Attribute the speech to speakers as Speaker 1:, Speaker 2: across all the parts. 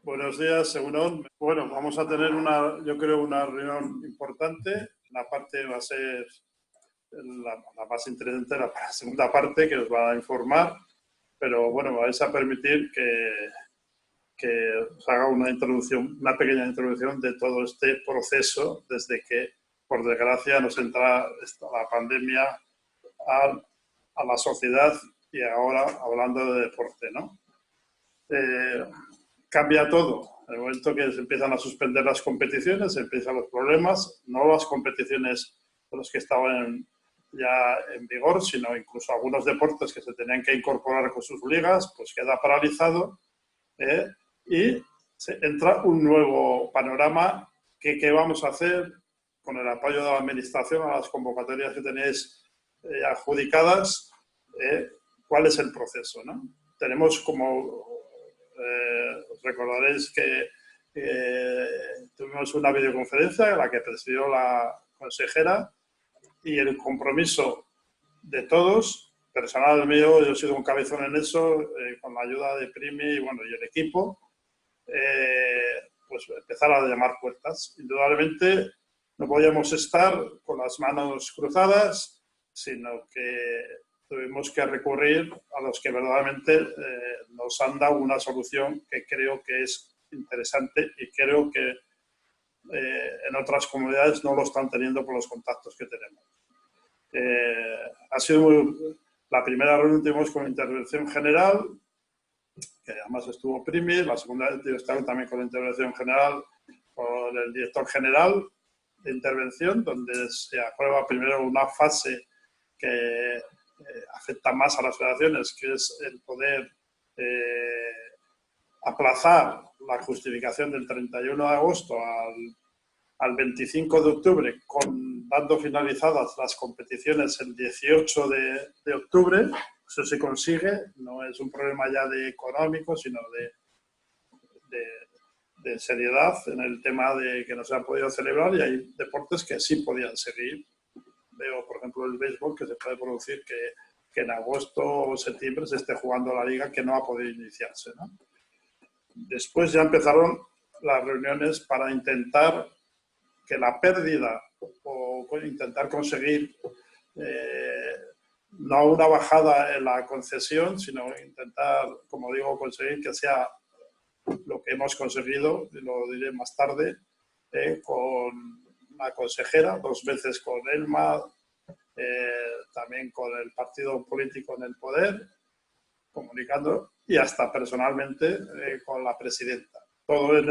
Speaker 1: Buenos días, Segurón. Bueno, vamos a tener yo creo, una reunión importante. La parte va a ser la más interesante, la segunda parte, que os va a informar. Pero bueno, vais a permitir que os haga una pequeña introducción de todo este proceso desde que, por desgracia, nos entra la pandemia a la sociedad y ahora hablando de deporte, ¿no? Cambia todo. En el momento que se empiezan a suspender las competiciones, empiezan los problemas, no las competiciones de los que estaban ya en vigor, sino incluso algunos deportes que se tenían que incorporar con sus ligas, pues queda paralizado y entra un nuevo panorama. ¿Qué vamos a hacer con el apoyo de la administración a las convocatorias que tenéis adjudicadas? ¿Cuál es el proceso, ¿no? Tenemos os recordaréis que tuvimos una videoconferencia en la que presidió la consejera y el compromiso de todos, personal mío, yo he sido un cabezón en eso, con la ayuda de Primi y el equipo, pues empezar a llamar puertas. Indudablemente no podíamos estar con las manos cruzadas, sino que tuvimos que recurrir a los que verdaderamente nos han dado una solución que creo que es interesante y creo que en otras comunidades no lo están teniendo por los contactos que tenemos. Ha sido la primera reunión tuvimos con intervención general, que además estuvo Primi, la segunda estaba también con intervención general, con el director general de intervención, donde se aprueba primero una fase que afecta más a las federaciones, que es el poder aplazar la justificación del 31 de agosto al 25 de octubre, dando finalizadas las competiciones el 18 de octubre. Eso se consigue, no es un problema ya de económico, sino de seriedad en el tema de que no se ha podido celebrar, y hay deportes que sí podían seguir. Veo, por ejemplo, el béisbol, que se puede producir que en agosto o septiembre se esté jugando la liga, que no ha podido iniciarse, ¿no? Después ya empezaron las reuniones para intentar que la pérdida o intentar conseguir no una bajada en la concesión, sino intentar, como digo, conseguir que sea lo que hemos conseguido, y lo diré más tarde, con la consejera, 2 veces con Elma, también con el partido político en el poder, comunicando, y hasta personalmente con la presidenta. Todo en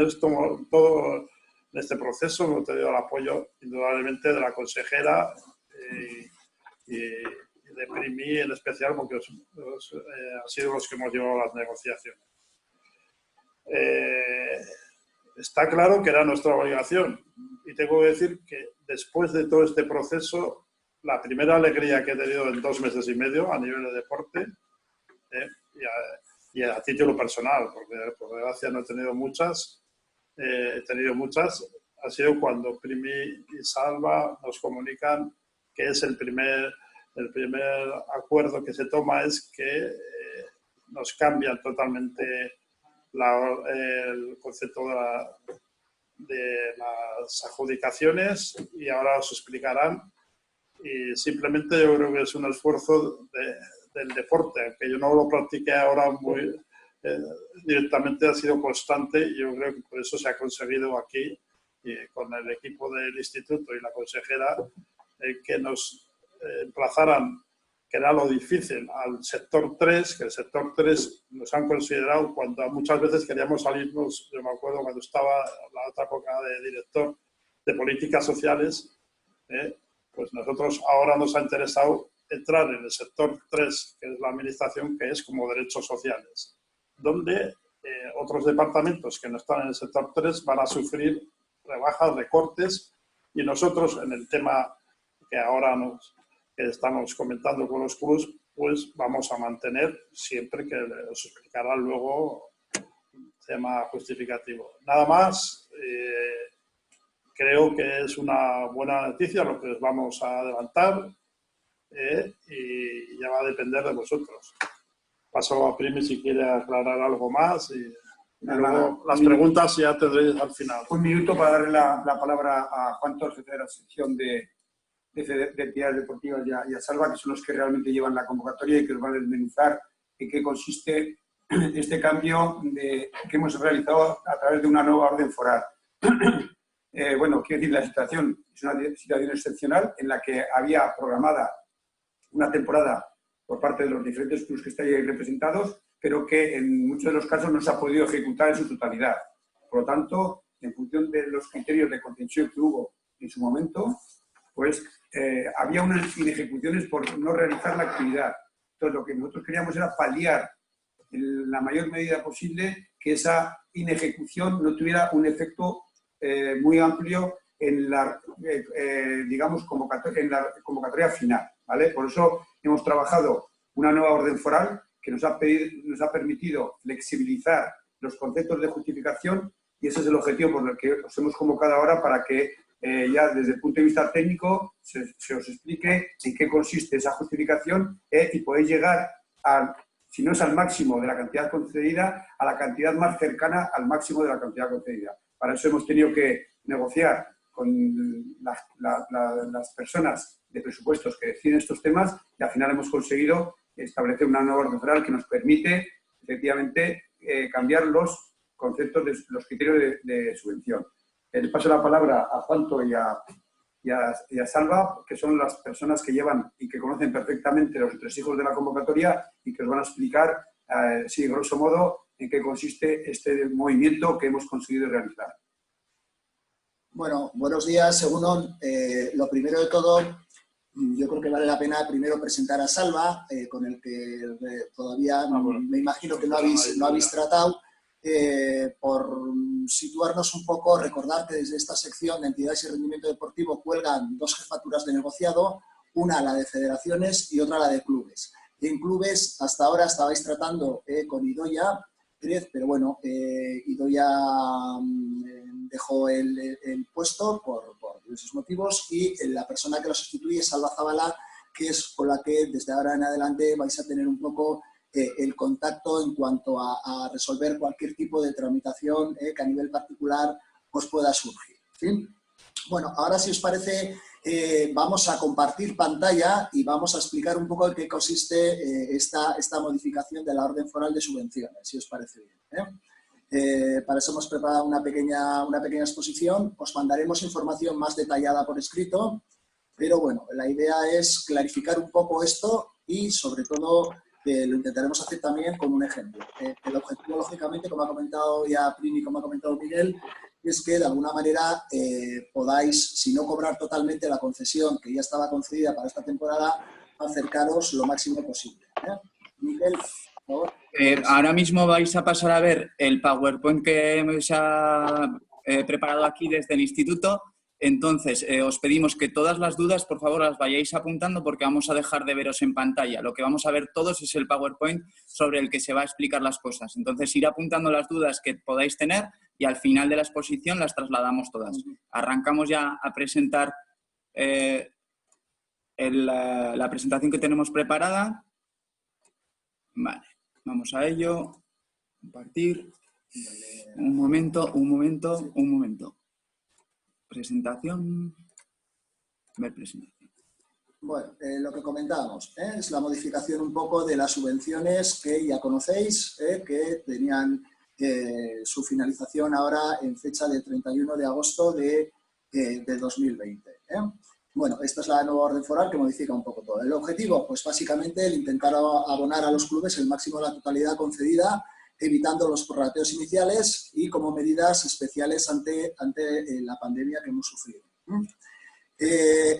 Speaker 1: este proceso hemos tenido el apoyo indudablemente de la consejera y de Primi en especial, porque han sido los que hemos llevado las negociaciones. Está claro que era nuestra obligación, y tengo que decir que después de todo este proceso, la primera alegría que he tenido en 2 meses y medio a nivel de deporte, y a título personal, porque por desgracia no he tenido muchas, ha sido cuando Primi y Salva nos comunican que es el primer acuerdo que se toma, es que nos cambian totalmente el concepto de las adjudicaciones, y ahora os explicarán. Y simplemente yo creo que es un esfuerzo del deporte, aunque yo no lo practiqué ahora muy directamente, ha sido constante, y yo creo que por eso se ha conseguido aquí, con el equipo del instituto y la consejera, que nos emplazaran, que era lo difícil, al sector 3, que el sector 3 nos han considerado cuando muchas veces queríamos salirnos. Yo me acuerdo cuando estaba en la otra época de director de políticas sociales, pues nosotros ahora nos ha interesado entrar en el sector 3, que es la administración, que es como derechos sociales, donde otros departamentos que no están en el sector 3 van a sufrir rebajas, recortes, y nosotros en el tema que ahora que estamos comentando con los clubs, pues vamos a mantener, siempre que os explicará luego el tema justificativo. Nada más. Creo que es una buena noticia lo que os vamos a adelantar, y ya va a depender de vosotros. Paso a Primi si quiere aclarar algo más. Luego las preguntas ya tendréis al final.
Speaker 2: Un minuto para darle la palabra a Juan Torres de la sección de entidades deportivas y a Salva, que son los que realmente llevan la convocatoria y que nos van a desmenuzar en qué consiste este cambio que hemos realizado a través de una nueva orden foral. Bueno, quiero decir, la situación es una situación excepcional en la que había programada una temporada por parte de los diferentes clubes que están ahí representados, pero que en muchos de los casos no se ha podido ejecutar en su totalidad. Por lo tanto, en función de los criterios de contención que hubo en su momento, pues había unas inejecuciones por no realizar la actividad. Entonces, lo que nosotros queríamos era paliar en la mayor medida posible que esa inejecución no tuviera un efecto muy amplio en la, digamos, en la convocatoria final, ¿vale? Por eso hemos trabajado una nueva orden foral que nos ha permitido flexibilizar los conceptos de justificación, y ese es el objetivo por el que os hemos convocado ahora, para que ya desde el punto de vista técnico se os explique en qué consiste esa justificación y podéis llegar a, si no es al máximo de la cantidad concedida, a la cantidad más cercana al máximo de la cantidad concedida. Para eso hemos tenido que negociar con las personas de presupuestos que deciden estos temas, y al final hemos conseguido establecer una nueva orden foral que nos permite efectivamente cambiar los conceptos de los criterios de subvención. Le paso la palabra a Juanto y a Salva, que son las personas que llevan y que conocen perfectamente los entresijos de la convocatoria y que os van a explicar, sí, grosso modo, en qué consiste este movimiento que hemos conseguido realizar.
Speaker 3: Bueno, buenos días, Egunon. Lo primero de todo, yo creo que vale la pena primero presentar a Salva, con el que todavía me imagino que no habéis tratado. Por situarnos un poco, recordar que desde esta sección de entidades y rendimiento deportivo cuelgan dos jefaturas de negociado, una la de federaciones y otra la de clubes. Y en clubes hasta ahora estabais tratando con Idoia, pero bueno, Idoia dejó el puesto por diversos motivos, y la persona que lo sustituye es Salva Zabala, que es con la que desde ahora en adelante vais a tener un poco el contacto en cuanto a resolver cualquier tipo de tramitación que a nivel particular os pueda surgir. ¿Sí? Bueno, ahora si os parece vamos a compartir pantalla y vamos a explicar un poco en qué consiste esta modificación de la orden foral de subvenciones, si os parece bien. Para eso hemos preparado una pequeña exposición. Os mandaremos información más detallada por escrito, pero bueno, la idea es clarificar un poco esto y sobre todo lo intentaremos hacer también con un ejemplo. El objetivo, lógicamente, como ha comentado ya Prini, como ha comentado Miguel, es que de alguna manera podáis, si no cobrar totalmente la concesión que ya estaba concedida para esta temporada, acercaros lo máximo posible. Miguel, por favor.
Speaker 4: Ahora mismo vais a pasar a ver el PowerPoint que hemos preparado aquí desde el instituto. Entonces, os pedimos que todas las dudas, por favor, las vayáis apuntando, porque vamos a dejar de veros en pantalla. Lo que vamos a ver todos es el PowerPoint sobre el que se va a explicar las cosas. Entonces, ir apuntando las dudas que podáis tener y al final de la exposición las trasladamos todas. Arrancamos ya a presentar la presentación que tenemos preparada. Vale, vamos a ello. Compartir. Un momento. Presentación. Ver presentación.
Speaker 3: Bueno, lo que comentábamos es la modificación un poco de las subvenciones que ya conocéis, que tenían su finalización ahora en fecha de 31 de agosto de 2020. Bueno, esta es la nueva orden foral que modifica un poco todo. El objetivo, pues básicamente el intentar abonar a los clubes el máximo de la totalidad concedida, evitando los prorrateos iniciales y como medidas especiales ante la pandemia que hemos sufrido.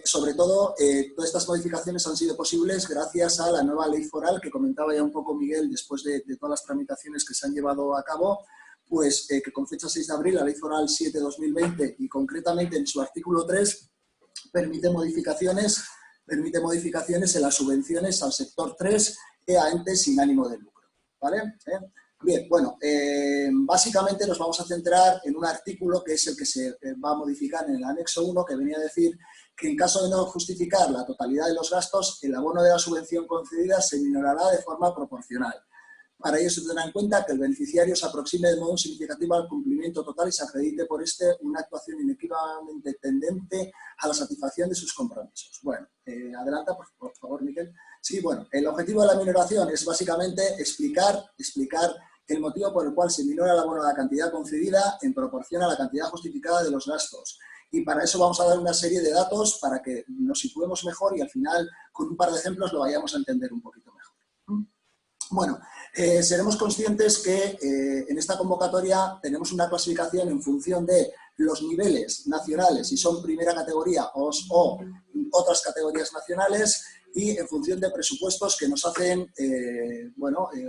Speaker 3: Sobre todo, todas estas modificaciones han sido posibles gracias a la nueva ley foral que comentaba ya un poco Miguel después de todas las tramitaciones que se han llevado a cabo, pues que con fecha 6 de abril, la ley foral 7/2020 y concretamente en su artículo 3 permite modificaciones en las subvenciones al sector 3 y a entes sin ánimo de lucro. ¿Vale? Bien, bueno, básicamente nos vamos a centrar en un artículo que es el que se va a modificar en el anexo 1, que venía a decir que en caso de no justificar la totalidad de los gastos, el abono de la subvención concedida se minorará de forma proporcional. Para ello se tendrá en cuenta que el beneficiario se aproxime de modo significativo al cumplimiento total y se acredite por una actuación inequívocamente tendente a la satisfacción de sus compromisos. Bueno, adelanta, por favor, Miquel. Sí, bueno, el objetivo de la minoración es básicamente explicar el motivo por el cual se minora el abono de la cantidad concedida en proporción a la cantidad justificada de los gastos. Y para eso vamos a dar una serie de datos para que nos situemos mejor y al final, con un par de ejemplos, lo vayamos a entender un poquito mejor. Bueno, seremos conscientes que en esta convocatoria tenemos una clasificación en función de los niveles nacionales, si son primera categoría o otras categorías nacionales, y en función de presupuestos que nos hacen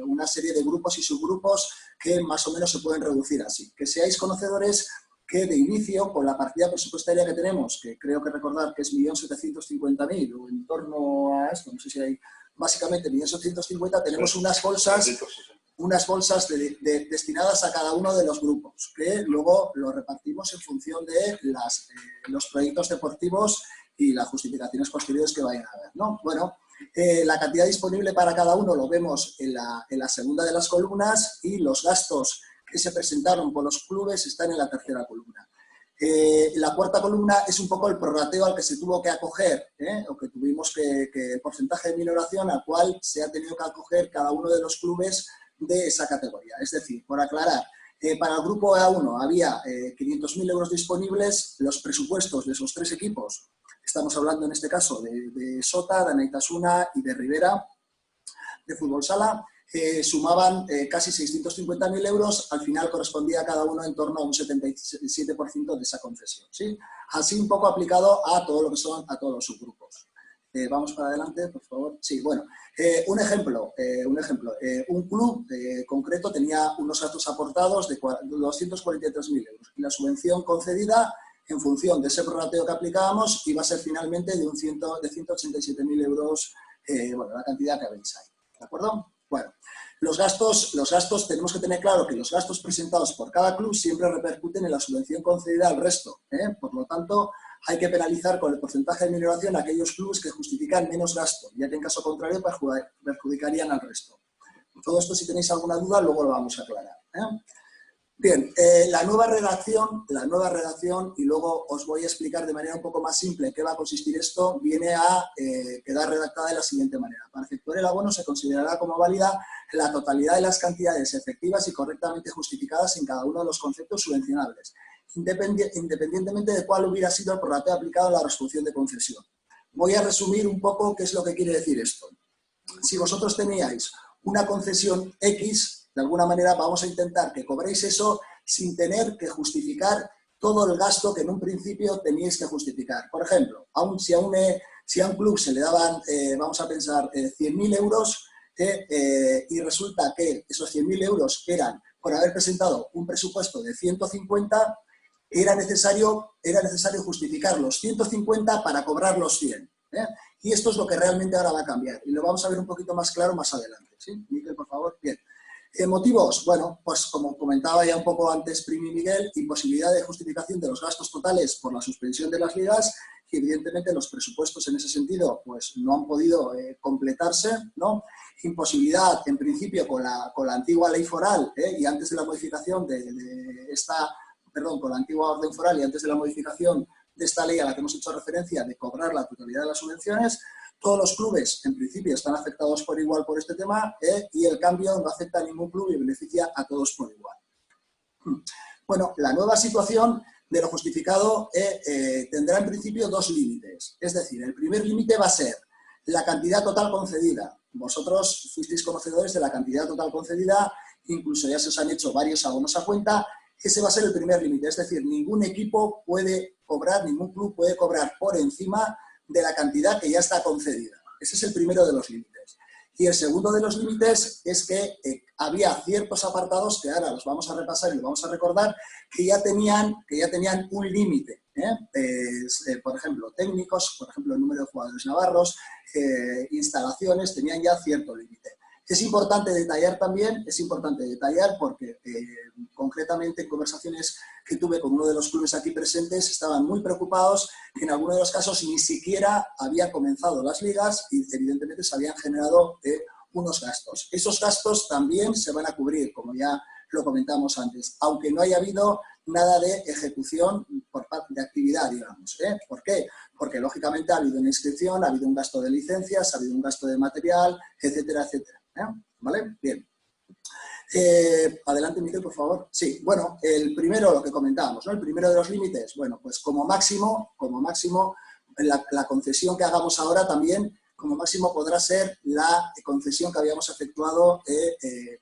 Speaker 3: una serie de grupos y subgrupos que más o menos se pueden reducir así. Que seáis conocedores que de inicio, con la partida presupuestaria que tenemos, que creo que recordar que es 1.750.000 o en torno a esto, no sé si hay, básicamente 1.750.000, tenemos unas bolsas destinadas a cada uno de los grupos, que luego lo repartimos en función de los proyectos deportivos y las justificaciones posteriores que vayan a haber, ¿no? Bueno, la cantidad disponible para cada uno lo vemos en la segunda de las columnas y los gastos que se presentaron por los clubes están en la tercera columna. La cuarta columna es un poco el prorrateo al que se tuvo que acoger, o que tuvimos que porcentaje de minoración al cual se ha tenido que acoger cada uno de los clubes de esa categoría. Es decir, por aclarar, para el grupo A1 había 500.000 euros disponibles, los presupuestos de esos tres equipos, estamos hablando en este caso de Sota, de Anaitasuna y de Rivera, de Fútbol Sala, sumaban casi 650.000 euros, al final correspondía a cada uno en torno a un 77% de esa concesión, ¿sí? Así un poco aplicado a todo lo que son, a todos los subgrupos. Vamos para adelante, por favor. Sí, bueno, un ejemplo. Un club concreto tenía unos gastos aportados de 243.000 euros y la subvención concedida en función de ese prorrateo que aplicábamos iba a ser finalmente de 187.000 euros, la cantidad que veis ahí. ¿De acuerdo? Bueno, los gastos, tenemos que tener claro que los gastos presentados por cada club siempre repercuten en la subvención concedida al resto. Por lo tanto, hay que penalizar con el porcentaje de minoración a aquellos clubes que justifican menos gasto, ya que en caso contrario perjudicarían al resto. Todo esto, si tenéis alguna duda, luego lo vamos a aclarar. Bien, la nueva redacción, y luego os voy a explicar de manera un poco más simple en qué va a consistir esto, viene a quedar redactada de la siguiente manera. Para efectuar el abono se considerará como válida la totalidad de las cantidades efectivas y correctamente justificadas en cada uno de los conceptos subvencionables, independientemente de cuál hubiera sido el prorrateo aplicado a la resolución de concesión. Voy a resumir un poco qué es lo que quiere decir esto. Si vosotros teníais una concesión X, de alguna manera vamos a intentar que cobréis eso sin tener que justificar todo el gasto que en un principio teníais que justificar. Por ejemplo, si a un club se le daban, vamos a pensar, 100.000 euros y resulta que esos 100.000 euros eran por haber presentado un presupuesto de 150, era necesario justificar los 150 para cobrar los 100. Y esto es lo que realmente ahora va a cambiar. Y lo vamos a ver un poquito más claro más adelante. ¿Sí? Miquel, por favor. Bien. Motivos, bueno, pues como comentaba ya un poco antes Primi y Miguel, imposibilidad de justificación de los gastos totales por la suspensión de las ligas, y evidentemente los presupuestos en ese sentido pues no han podido completarse, ¿no? Imposibilidad, en principio, con la antigua ley foral y antes de la modificación con la antigua orden foral y antes de la modificación de esta ley a la que hemos hecho referencia, de cobrar la totalidad de las subvenciones. Todos los clubes, en principio, están afectados por igual por este tema y el cambio no afecta a ningún club y beneficia a todos por igual. Bueno, la nueva situación de lo justificado tendrá en principio dos límites. Es decir, el primer límite va a ser la cantidad total concedida. Vosotros fuisteis conocedores de la cantidad total concedida, incluso ya se os han hecho varios abonos a cuenta. Ese va a ser el primer límite, es decir, ningún equipo puede cobrar, ningún club puede cobrar por encima de la cantidad que ya está concedida. Ese es el primero de los límites. Y el segundo de los límites es que había ciertos apartados que ahora los vamos a repasar y los vamos a recordar, que ya tenían un límite. Por ejemplo, técnicos, por ejemplo, el número de jugadores navarros, instalaciones, tenían ya cierto límite. Es importante detallar porque concretamente en conversaciones que tuve con uno de los clubes aquí presentes estaban muy preocupados que en algunos de los casos ni siquiera habían comenzado las ligas y evidentemente se habían generado unos gastos. Esos gastos también se van a cubrir, como ya lo comentamos antes, aunque no haya habido nada de ejecución por parte de actividad, digamos. ¿Por qué? Porque, lógicamente, ha habido una inscripción, ha habido un gasto de licencias, ha habido un gasto de material, etcétera, etcétera. ¿Vale? Bien. Adelante, Miguel, por favor. Sí, bueno, el primero, lo que comentábamos, ¿no? El primero de los límites, bueno, pues como máximo, la concesión que hagamos ahora también, como máximo podrá ser la concesión que habíamos efectuado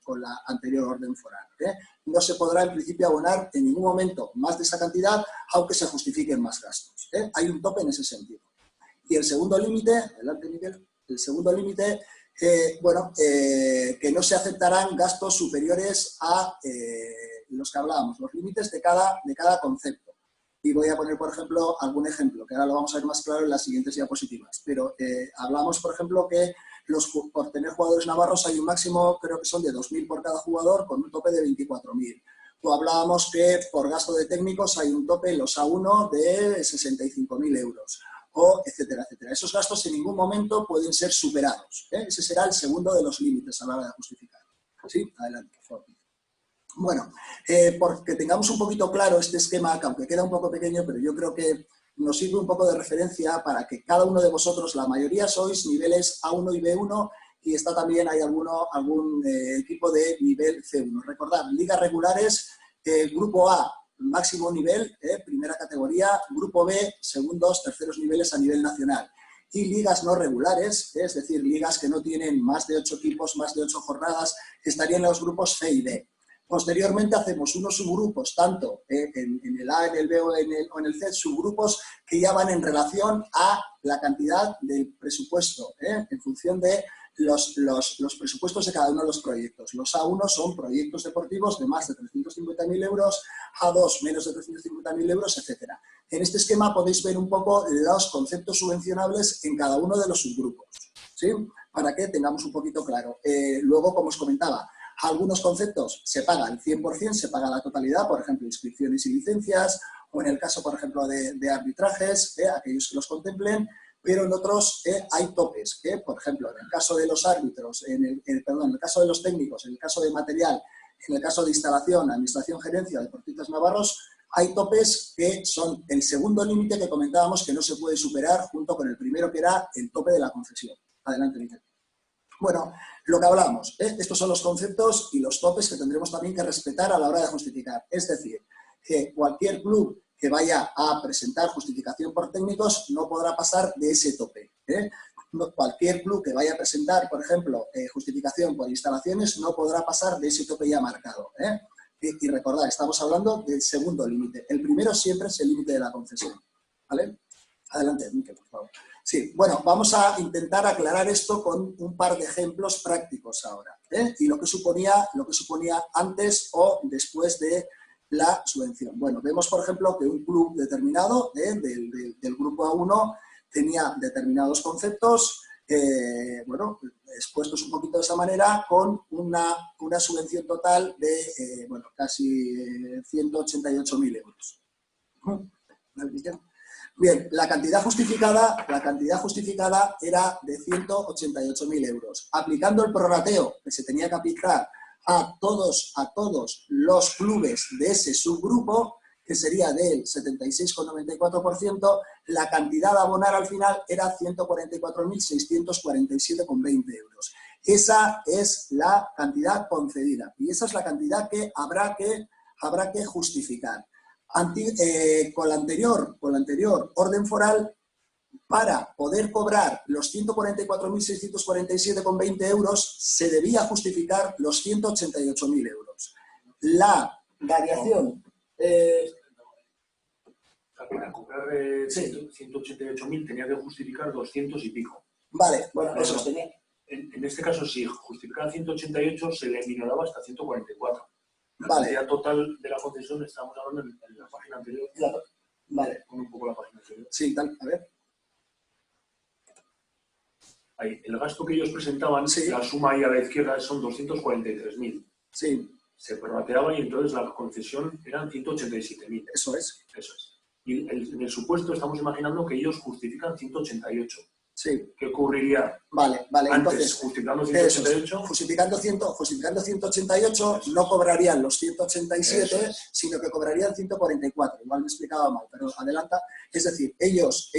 Speaker 3: con la anterior orden foral. No se podrá, en principio, abonar en ningún momento más de esa cantidad, aunque se justifiquen más gastos. Hay un tope en ese sentido. Y el segundo límite, adelante, Miguel, el segundo límite, que no se aceptarán gastos superiores a los que hablábamos, los límites de cada concepto. Y voy a poner, por ejemplo, algún ejemplo, que ahora lo vamos a ver más claro en las siguientes diapositivas. Pero hablamos, por ejemplo, que por tener jugadores navarros hay un máximo, creo que son de 2.000 por cada jugador, con un tope de 24.000. O hablábamos que por gasto de técnicos hay un tope en los A1 de 65.000 euros. O etcétera, etcétera. Esos gastos en ningún momento pueden ser superados. Ese será el segundo de los límites a la hora de justificar. ¿Sí? Adelante, por favor. Bueno, porque tengamos un poquito claro este esquema, que aunque queda un poco pequeño, pero yo creo que nos sirve un poco de referencia para que cada uno de vosotros, la mayoría sois niveles A1 y B1, y está también, hay algún equipo de nivel C1. Recordad, ligas regulares, grupo A, máximo nivel, primera categoría, grupo B, segundos, terceros niveles a nivel nacional. Y ligas no regulares, es decir, ligas que no tienen más de 8 equipos, más de 8 jornadas, estarían en los grupos C y D. Posteriormente hacemos unos subgrupos, tanto en el A, en el B o en el C, subgrupos que ya van en relación a la cantidad del presupuesto, en función de los presupuestos de cada uno de los proyectos. Los A1 son proyectos deportivos de más de 350.000 euros, A2 menos de 350.000 euros, etc. En este esquema podéis ver un poco los conceptos subvencionables en cada uno de los subgrupos, ¿sí? Para que tengamos un poquito claro. Luego, como os comentaba, algunos conceptos se paga el 100%, se paga la totalidad, por ejemplo, inscripciones y licencias, o en el caso, por ejemplo, de arbitrajes, aquellos que los contemplen, pero en otros hay topes, por ejemplo, en el caso de los árbitros, en el caso de los técnicos, en el caso de material, en el caso de instalación, administración, gerencia, deportistas navarros, hay topes que son el segundo límite que comentábamos que no se puede superar junto con el primero, que era el tope de la concesión. Adelante, Miguel. Bueno, lo que hablamos, estos son los conceptos y los topes que tendremos también que respetar a la hora de justificar. Es decir, que cualquier club que vaya a presentar justificación por técnicos no podrá pasar de ese tope. Cualquier club que vaya a presentar, por ejemplo, justificación por instalaciones no podrá pasar de ese tope ya marcado. Y recordad, estamos hablando del segundo límite. El primero siempre es el límite de la concesión. ¿Vale? Adelante, Miquel, por favor. Sí, bueno, vamos a intentar aclarar esto con un par de ejemplos prácticos ahora. Y lo que suponía antes o después de la subvención. Bueno, vemos, por ejemplo, que un club determinado del grupo A1 tenía determinados conceptos, expuestos un poquito de esa manera, con una subvención total de, casi 188.000 euros. Bien, la cantidad justificada era de 188.000 euros. Aplicando el prorrateo que se tenía que aplicar a todos los clubes de ese subgrupo, que sería del 76,94%, la cantidad a abonar al final era 144.647,20 euros. Esa es la cantidad concedida y esa es la cantidad que habrá que justificar. Con la anterior orden foral, para poder cobrar los 144.647,20 euros, se debía justificar los 188.000 euros. La variación...
Speaker 5: Para cobrar 188.000 tenía que justificar 200 y pico.
Speaker 3: Vale, bueno, eso tenía.
Speaker 5: En este caso, si justificaba 188, se le minoraba hasta 144. La
Speaker 3: Vale.
Speaker 5: cantidad total de la concesión, estábamos hablando en la página anterior.
Speaker 3: Vale.
Speaker 5: Con un poco la página anterior.
Speaker 3: Sí, tal, a ver.
Speaker 5: Ahí, el gasto que ellos presentaban,
Speaker 3: sí.
Speaker 5: La suma ahí a la izquierda son 243.000.
Speaker 3: Sí.
Speaker 5: Se prorrateaba y entonces la concesión eran 187.000.
Speaker 3: Eso es.
Speaker 5: Y en el supuesto estamos imaginando que ellos justifican 188.
Speaker 3: Sí.
Speaker 5: ¿Qué ocurriría
Speaker 3: Vale,
Speaker 5: antes,
Speaker 3: entonces,
Speaker 5: justificando 188?
Speaker 3: Justificando 188 no cobrarían los 187, sino que cobrarían 144. Igual me he explicado mal, pero adelanta. Es decir, ellos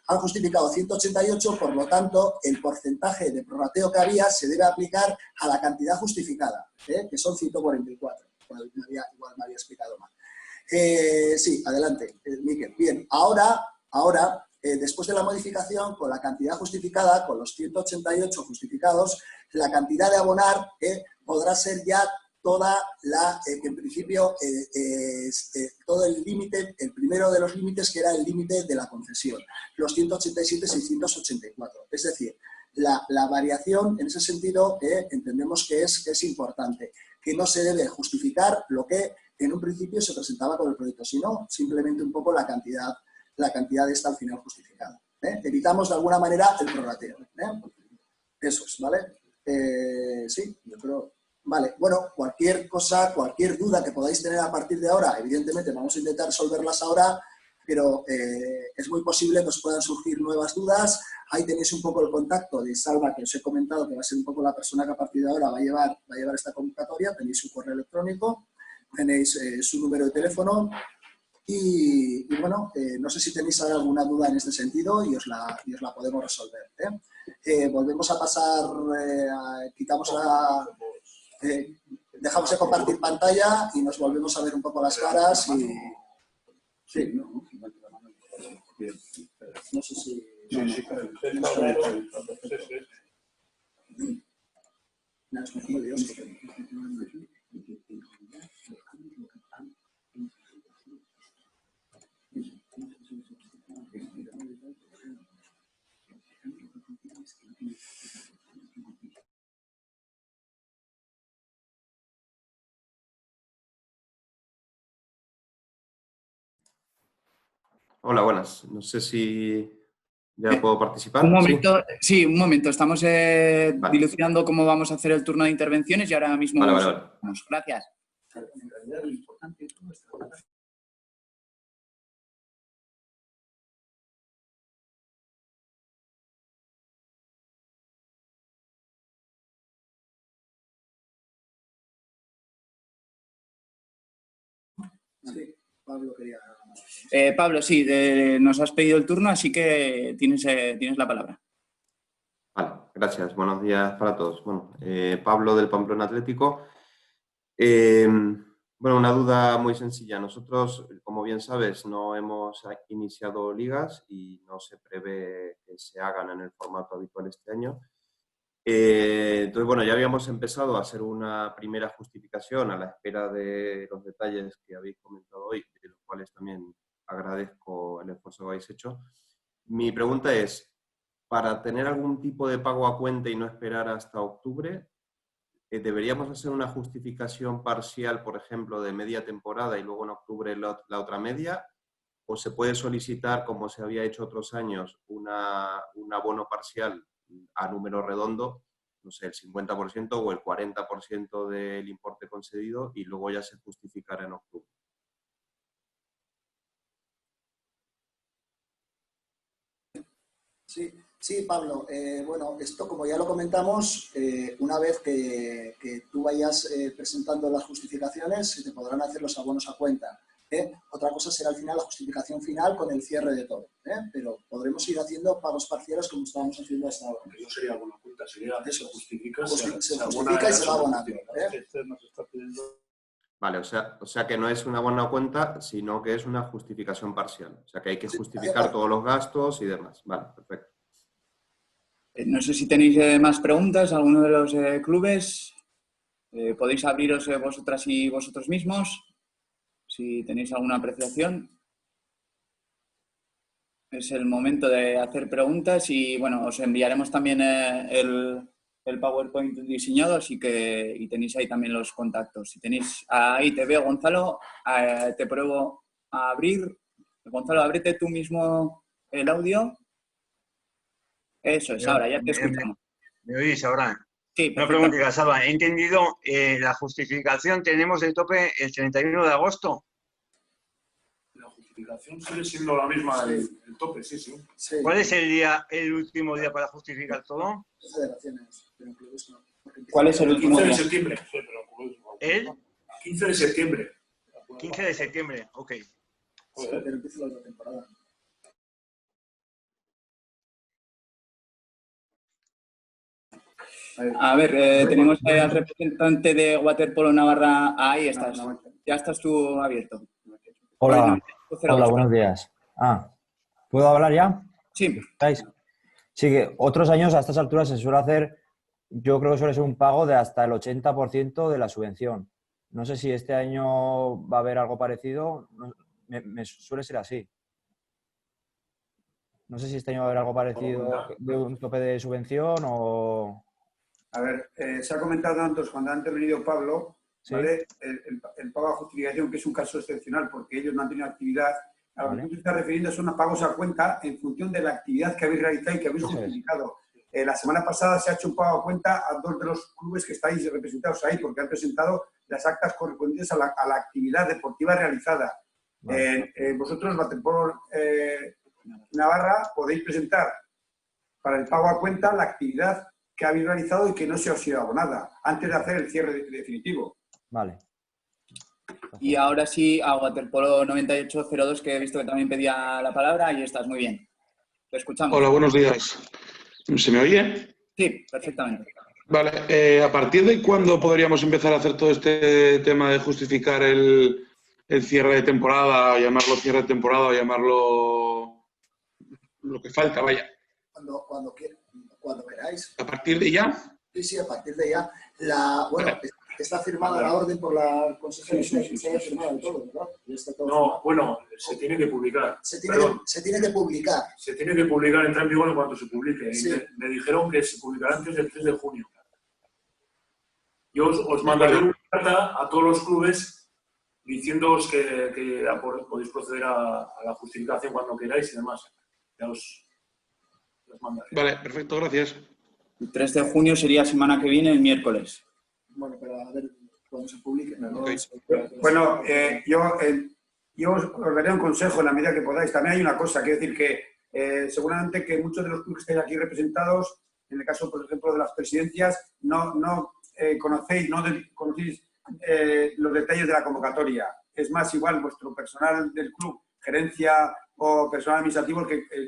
Speaker 3: han justificado 188, por lo tanto, el porcentaje de prorrateo que había se debe aplicar a la cantidad justificada, que son 144. Igual me había explicado mal. Sí, adelante, Miquel. Bien, ahora después de la modificación, con la cantidad justificada, con los 188 justificados, la cantidad de abonar podrá ser ya toda la, que en principio, todo el límite, el primero de los límites, que era el límite de la concesión, los 187.684. Es decir, la variación, en ese sentido, entendemos que es importante, que no se debe justificar lo que en un principio se presentaba con el proyecto, sino simplemente un poco la cantidad esta al final justificada. Evitamos de alguna manera el prorrateo. Eso es, ¿vale? Sí, yo creo. Vale, bueno, cualquier cosa, cualquier duda que podáis tener a partir de ahora, evidentemente vamos a intentar resolverlas ahora, pero es muy posible que os puedan surgir nuevas dudas. Ahí tenéis un poco el contacto de Salva, que os he comentado, que va a ser un poco la persona que a partir de ahora va a llevar esta convocatoria. Tenéis su correo electrónico, tenéis su número de teléfono. Y bueno, no sé si tenéis alguna duda en este sentido y os la podemos resolver. Volvemos a pasar, quitamos dejamos de compartir pantalla y nos volvemos a ver un poco las caras y... Sí, no sé si... No, es muy lioso.
Speaker 6: Hola, buenas. No sé si ya puedo participar.
Speaker 4: Un momento, sí, un momento. Estamos dilucidando cómo vamos a hacer el turno de intervenciones y ahora mismo...
Speaker 6: Vale.
Speaker 4: Gracias.
Speaker 3: Sí, Pablo quería...
Speaker 4: Pablo, sí, nos has pedido el turno, así que tienes la palabra.
Speaker 6: Vale, gracias. Buenos días para todos. Bueno, Pablo del Pamplona Atlético. Bueno, una duda muy sencilla. Nosotros, como bien sabes, no hemos iniciado ligas y no se prevé que se hagan en el formato habitual este año. Entonces, bueno, ya habíamos empezado a hacer una primera justificación a la espera de los detalles que habéis comentado hoy, de los cuales también agradezco el esfuerzo que habéis hecho. Mi pregunta es, para tener algún tipo de pago a cuenta y no esperar hasta octubre, ¿deberíamos hacer una justificación parcial, por ejemplo, de media temporada y luego en octubre la otra media? ¿O se puede solicitar, como se había hecho otros años, un abono parcial a número redondo, no sé, el 50% o el 40% del importe concedido y luego ya se justificará en octubre?
Speaker 3: Sí, Pablo. Bueno, esto como ya lo comentamos, una vez que tú vayas presentando las justificaciones, se te podrán hacer los abonos a cuenta. Otra cosa será al final la justificación final con el cierre de todo. Pero podremos ir haciendo pagos parciales como estábamos haciendo hasta ahora.
Speaker 5: No sería abono a cuenta, sería eso, justifica,
Speaker 3: se justifica y se va abonando.
Speaker 6: Vale, o sea que no es una buena cuenta, sino que es una justificación parcial. O sea que hay que justificar todos los gastos y demás. Vale, perfecto.
Speaker 4: No sé si tenéis más preguntas, alguno de los clubes. Podéis abriros vosotras y vosotros mismos. Si tenéis alguna apreciación. Es el momento de hacer preguntas y, bueno, os enviaremos también el PowerPoint diseñado, así que y tenéis ahí también los contactos. Si tenéis, ahí te veo, Gonzalo, te pruebo a abrir. Gonzalo, ábrete tú mismo el audio. Eso es, ahora ya te escuchamos.
Speaker 7: ¿Me oís ahora?
Speaker 4: Sí,
Speaker 7: una pregunta, Salva. He entendido, la justificación tenemos de tope el 31 de agosto.
Speaker 5: justificación sigue siendo la misma,
Speaker 3: Sí.
Speaker 5: el tope, sí, sí.
Speaker 3: Sí,
Speaker 7: ¿Cuál es el último día para justificar todo?
Speaker 3: federaciones, pero en clubes no. Porque
Speaker 4: ¿Cuál es el último
Speaker 5: 15 de
Speaker 4: día?
Speaker 5: septiembre.
Speaker 7: ¿El?
Speaker 5: 15 de septiembre.
Speaker 7: 15 de septiembre, ok.
Speaker 3: Sí, pero empieza la otra temporada.
Speaker 4: A ver, tenemos al representante de Waterpolo Navarra. Ahí estás. Ya estás tú abierto.
Speaker 8: Hola, hola,
Speaker 4: 02.
Speaker 8: buenos días. ¿Puedo hablar ya?
Speaker 4: Sí.
Speaker 8: ¿Estáis? Sí, que otros años a estas alturas se suele hacer, yo creo que suele ser un pago de hasta el 80% de la subvención. No sé si este año va a haber algo parecido, me suele ser así. No sé si este año va a haber algo parecido de un tope de subvención o...
Speaker 2: A ver, se ha comentado antes, cuando ha intervenido Pablo,
Speaker 8: ¿Sí?
Speaker 2: ¿vale? El pago a justificación, que es un caso excepcional porque ellos no han tenido actividad. A lo
Speaker 8: Vale.
Speaker 2: que tú te estás refiriendo son a pagos a cuenta en función de la actividad que habéis realizado y que habéis
Speaker 8: Eso es.
Speaker 2: justificado. La semana pasada se ha hecho un pago a cuenta a 2 de los clubes que estáis representados ahí porque han presentado las actas correspondientes a la actividad deportiva realizada.
Speaker 8: Vale.
Speaker 2: Vosotros, Waterpolo Navarra, podéis presentar para el pago a cuenta la actividad que habéis realizado y que no se os ha sido abonada antes de hacer el cierre definitivo.
Speaker 8: Vale.
Speaker 4: Y ahora sí, a Waterpolo 9802, que he visto que también pedía la palabra. Ahí estás, muy bien. Te escuchamos.
Speaker 9: Hola, buenos días. ¿Se me oye?
Speaker 4: Sí, perfectamente.
Speaker 9: Vale, ¿a partir de cuándo podríamos empezar a hacer todo este tema de justificar el cierre de temporada, o llamarlo cierre de temporada, o llamarlo lo que falta, vaya?
Speaker 3: Cuando queráis.
Speaker 9: ¿A partir de ya?
Speaker 3: Sí, a partir de ya. Bueno, está firmada la orden por la consejera, está firmada y todo, ¿verdad? Y está todo
Speaker 5: No,
Speaker 3: firmado.
Speaker 5: bueno, se tiene que publicar.
Speaker 3: Se tiene que publicar.
Speaker 5: Se tiene que publicar, entra en vigor en cuanto se publique.
Speaker 3: Sí.
Speaker 5: Y me dijeron que se publicará antes del 3 de junio. Yo os mandaré una carta a todos los clubes diciéndoos que podéis proceder a la justificación cuando queráis y demás. Ya os mandaré.
Speaker 9: Vale, perfecto, gracias.
Speaker 4: El 3 de junio sería semana que viene, el miércoles.
Speaker 3: Bueno, pero a ver cuando se publique. ¿no?
Speaker 9: Ok.
Speaker 2: Bueno, yo os daré un consejo en la medida que podáis. También hay una cosa, quiero decir que seguramente que muchos de los clubes que estáis aquí representados, en el caso, por ejemplo, de las presidencias, no conocéis los detalles de la convocatoria. Es más, igual vuestro personal del club, gerencia o personal administrativo,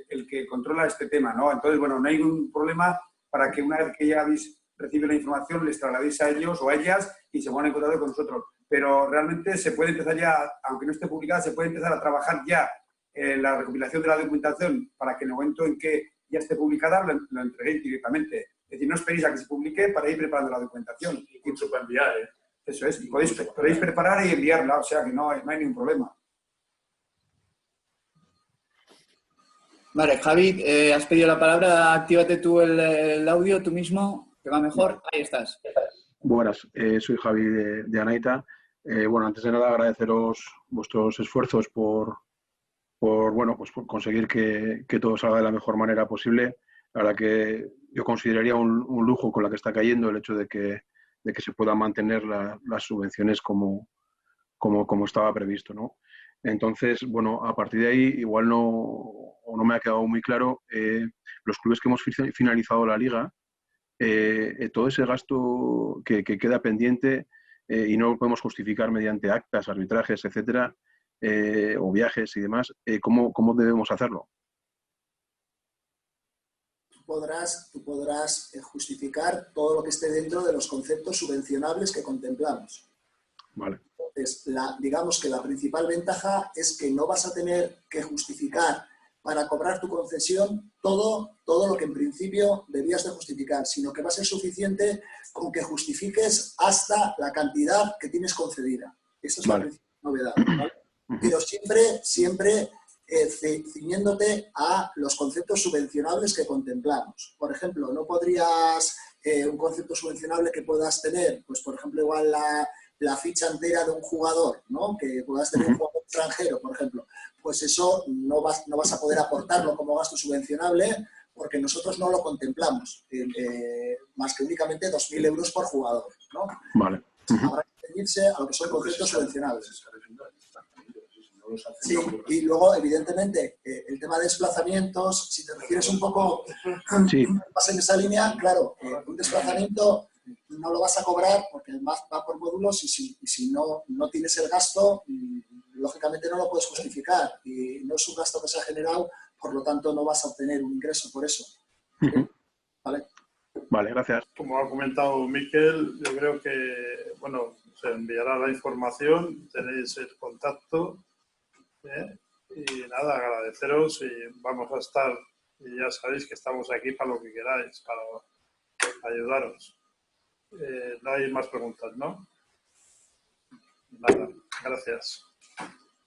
Speaker 2: el que controla este tema, ¿no? Entonces, bueno, no hay ningún problema para que una vez que ya habéis recibido la información, les trasladéis a ellos o a ellas y se pongan en contacto con nosotros. Pero realmente se puede empezar ya, aunque no esté publicada, se puede empezar a trabajar ya en la recopilación de la documentación para que en el momento en que ya esté publicada lo entreguéis directamente. Es decir, no esperéis a que se publique para ir preparando la documentación.
Speaker 5: Incluso para enviar, ¿eh?
Speaker 2: Eso es, y podéis preparar y enviarla, o sea que no hay ningún problema.
Speaker 4: Vale, Javi, has pedido la palabra. Actívate tú el audio tú mismo, que va mejor. Ahí estás.
Speaker 10: Buenas, soy Javi de Anaita. Bueno, antes de nada agradeceros vuestros esfuerzos por conseguir que todo salga de la mejor manera posible. La verdad que yo consideraría un lujo con la que está cayendo el hecho de que se puedan mantener las subvenciones como estaba previsto, ¿no? Entonces, bueno, a partir de ahí igual no me ha quedado muy claro. Los clubes que hemos finalizado la liga, todo ese gasto que queda pendiente y no lo podemos justificar mediante actas, arbitrajes, etcétera, o viajes y demás, ¿cómo debemos hacerlo?
Speaker 3: Tú podrás justificar todo lo que esté dentro de los conceptos subvencionables que contemplamos.
Speaker 10: Vale.
Speaker 3: Entonces, digamos que la principal ventaja es que no vas a tener que justificar para cobrar tu concesión todo lo que en principio debías de justificar, sino que va a ser suficiente con que justifiques hasta la cantidad que tienes concedida. Esa es la principal novedad, ¿vale? Pero siempre ciñéndote a los conceptos subvencionables que contemplamos. Por ejemplo, no podrías, un concepto subvencionable que puedas tener, pues por ejemplo, igual la ficha entera de un jugador, ¿no? Que puedas tener un jugador extranjero, por ejemplo. Pues eso no vas a poder aportarlo como gasto subvencionable porque nosotros no lo contemplamos, más que únicamente 2.000 euros por jugador, ¿no?
Speaker 10: Vale.
Speaker 3: Habrá que ceñirse a lo que son conceptos subvencionables.
Speaker 5: los hacen.
Speaker 3: Sí, y luego, evidentemente, el tema de desplazamientos, si te refieres un poco
Speaker 10: Sí.
Speaker 3: más en esa línea, claro, un desplazamiento no lo vas a cobrar porque además va por módulos y si no tienes el gasto, lógicamente no lo puedes justificar y no es un gasto que se ha generado, por lo tanto no vas a obtener un ingreso por eso. ¿Vale?
Speaker 10: Vale, gracias.
Speaker 1: Como ha comentado Miquel, yo creo que, bueno, se enviará la información, tenéis el contacto, y nada, agradeceros y vamos a estar, y ya sabéis que estamos aquí para lo que queráis, para ayudaros. No hay más preguntas, ¿no? Nada, gracias.